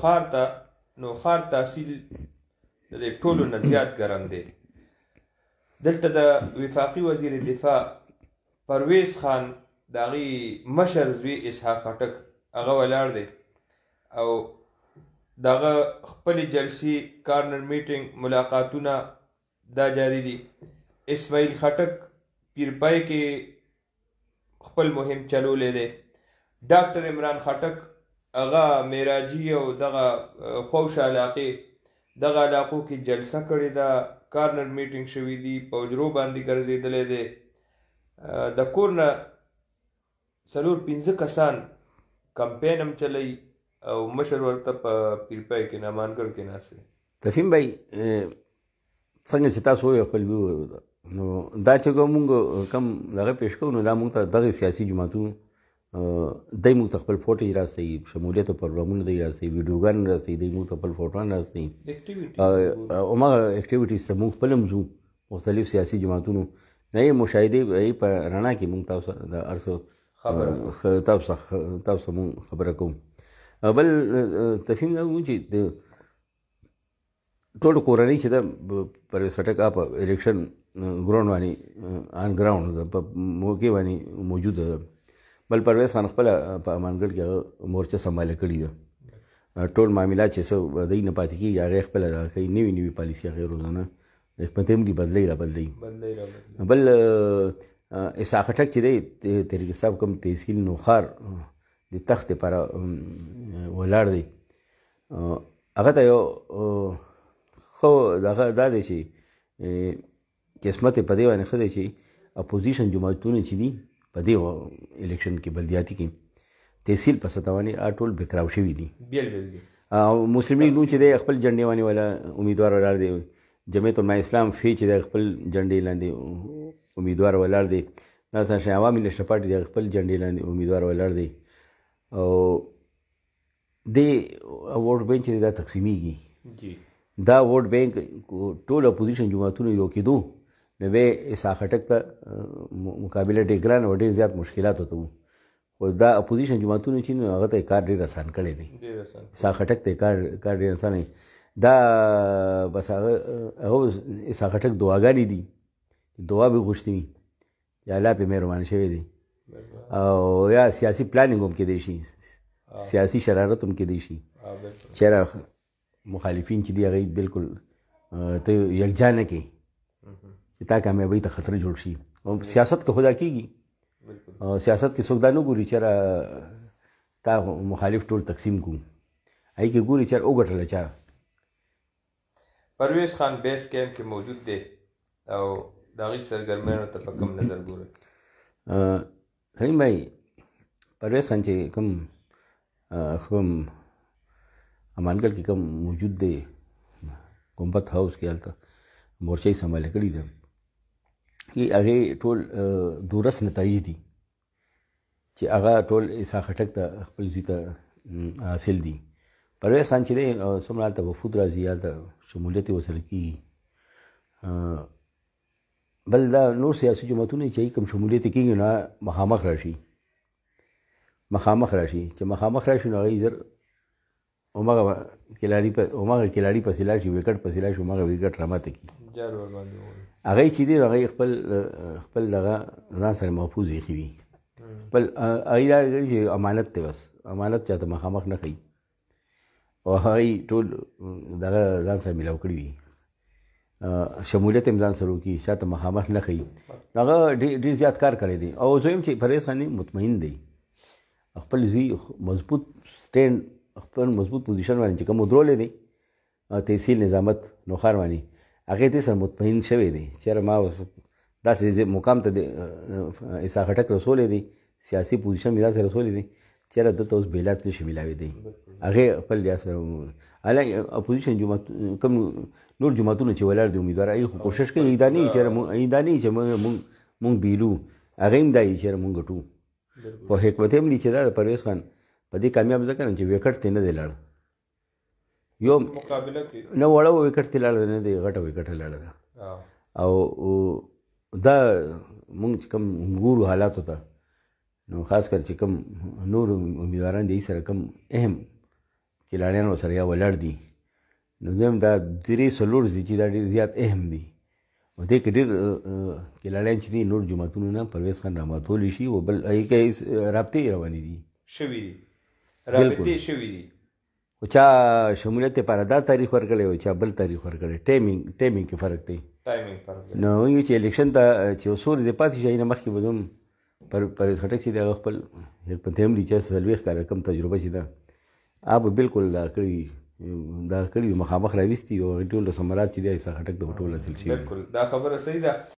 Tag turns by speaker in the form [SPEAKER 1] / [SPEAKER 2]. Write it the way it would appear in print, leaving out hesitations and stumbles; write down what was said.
[SPEAKER 1] ښار تحصیل د دې ټولو نه زیات ګرم دی. دلته د وفاقي وزیر دفاع پرویز خان د هغې مشر زوی اسحاق خټک هغه ولاړ دی او د هغه خپلې جلسې کارنر میټینګ ملاقاتونه دا جاری دي. اسماعیل خټک پیرپای کې خپل مهم چلولی دی. ډاکټر عمران خټک هغه معراجي او دغه خوش علاقې دغه علاقو کې جلسه کړې ده، کارنر میټینګ شوي دي، په حجرو باندې ګرځېدلی دی. د کور نه 4-5 کسان کمپین هم چلی او مشر ورته په پیرپای کې نامانګړ کې ناست دی.
[SPEAKER 2] تفهیم بھائی څنګه چې تاسو وویل خپل نو دا چې موږ کم دغه پیش کوو نو دا موږ ته دغه سیاسي جماعتونو دی موږ ته خپل فوټې راستوي، شمولیت او پروګرامونه دی راستوي، ویډیوګانې راستوي، دی موږ ته خپل فوټوان راستوي. هماغه اکټیویټیز ته موږ خپل هم ځو مختلف سیاسي جماعتونو نه یې مشاهدې په رڼا کې موږ تاسو د هر څه تاسو موږ خبره کوو. بل تفهیم دا وو چې د ټولو کورنۍ چې د پرویز خټک په الیکشن ګراوند باندې آن ګراوند په موقع باندې موجوده ده. بل پرویز خان خپله په امانګړ کې هغه مورچه سنباله کړې ده. ټول معاملات چې څه دی نه پاتې کېږي هغه یې خپله دغه کوي، نوي پالیسي هغې روزانه حکومت هم بدلوي رابدلوي. بل اسحاق خټک چې دی تحریک صاحب کوم تحصیل نوښار د تخت لپاره ولاړ دی، هغه ته یو ښه دغه دا دی چې قسمت یې په دې باندې ښه دی چې اپوزیشن جماعتونه چې دي په دې الیکشن کې بلدیاتي کې تحصیل په سطح باندې ټول بکراو شوي دي. مسلم لیگ نون چې دی خپل جنډې باندې والا امیدوار ولاړ دی. جمعیت علماء اسلام فی چې دی خپل جنډې لاندې امیدوار ولاړ دی. داسې شی عوامي نیشنل پارټي دی خپل جنډې لاندې امیدوار ولاړ دی. او دې ووټ بینک چې دا تقسیمیږي، دا ووټ بینک ټول اپوزیشن جماعتونو یو کېدو نو بیا اسحاق خټک ته مقابله ډېر ګران او ډېر زیات مشکلات ورته وو. خو دا اپوزیشن جماعتونه چې نو هغه ته یې کار ډېر اسان کړی دی. اسحاق خټک ته یې کار ډېر اسان دی. دا بس هغه اسحاق خټک دعاګانې دي، دعا به غوښتې وي چې الله پرې مهربان شوی دی، او یا سیاسي پلانینګ هم کېدی شي، سیاسي شرارت هم کېدی شي. چېرې مخالفین چې دي هغه بالکل ته یکجا نه کړي چې تا کامیابۍ ته خطر جوړ شي. او سیاست کې خدا کېږي، سیاست کې څوک دا نه ګوري چېرې تا مخالف ټول تقسیم کړو، هغې کې ګوري چېرې وګټله چا.
[SPEAKER 1] پرویز خان بیس کیمپ کې موجود دی او د هغې سرګرمیانو ته په کوم نظر ګورئ؟
[SPEAKER 2] حلیم بھائی پرویز خان چې کوم خپل امانګړ کې کوم موجود دی ګمبد هاوس کې هلته مورچه یې سنباله کړې ده، هغې ټول دورس نتایج دي چې هغه ټول اسحاق خټک ته خپل زوی ته حاصل دي. پرویز خان چې دی څومره هلته وفود راځي، هلته شمولیت یې ورسره کېږي. بل دا نور سیاسي جماعتونه چې کوم شمولیت یې کېږي نو مخامخ راشي چې مخامخ راشي نو هغې زر هماغه کلاړي پسې لاړ شي، وکټ پسې لاړ شي، هماغه وکټ راماته کړي. هغې چې دی نو هغې خپل دغه ځان سره محفوظ ایښي وي. بل هغې دا ګڼي چې امانت دی، بس امانت چاته مخامخ نه ښیي او هغې ټول دغه ځان سره میلاو کړي وي. شمولیت هم ځان سره وکړي، چاته مخامخ نه ښیي. هغه ډېر زیات کار کړی دی. او زه یم چې پرویز خان مطمئن دی، خپل زوی مضبوط سټینډ، خپل مضبوط پوزیشن باندې چې کوم ودرولی دی تحصیل نظامت نوښار باندې، هغې دې سره مطمئن شوی دی. چېرې ما داسې مقام ته اسحاق خټک رسولی دی، سیاسي پوزیشن مې داسې رسولی دی چېرې دلته اوس بیلات نشي میلاوېدی. هغې خپل یا سره حالانکه اپوزیشن جماعت کوم نور جماعتونه چې ولاړ دي امیدوار هغې خو کوشش کوي دا نه وي چې مونږ بیلو، هغې هم دا وي چېرې مونږ ګټو. خو حکمت هم دي چې دا د پرویز خان په دې کامیاب ځکه نه چې وکټ ته نه دی لاړ، یو نه وړه وکټ ته لاړ نه دی، غټه وکټه لاړه ده. او دا مونږ چې کوم ګورو حالاتو ته نو خاص کر چې کوم نور امیدواران دي سره کوم اهم کلاړیان ورسره یا ولاړ دي نو زه هم دا 3-4 دي چې دا ډېر زیات اهم دي او دې کې ډېر کلاړیان چې دي نور جوماتونو نه پرویز خان راماتولی شي او بل هغې کې رابطې روانې دي
[SPEAKER 1] شوي دي رابطې شوي دي
[SPEAKER 2] خو چا شمولیت لپاره دا تاریخ ورکړی او چا بل تاریخ ورکړی ټایمینګ کې فرق دی نو وایي چې الیکشن ته چې یو څو ورځې پاتې شي هغې نه مخکې به زه هم پرویز خټک چې دی هغه خپل حکمت عملي چې 40 کاله کم تجربه چې ده هغه به بالکل دا کړي مخامخ راویستي او هغې ټول ثمرات چې دی عیسی خټک د ټول حاصل شوي
[SPEAKER 1] بالکل دا خبره صحیح ده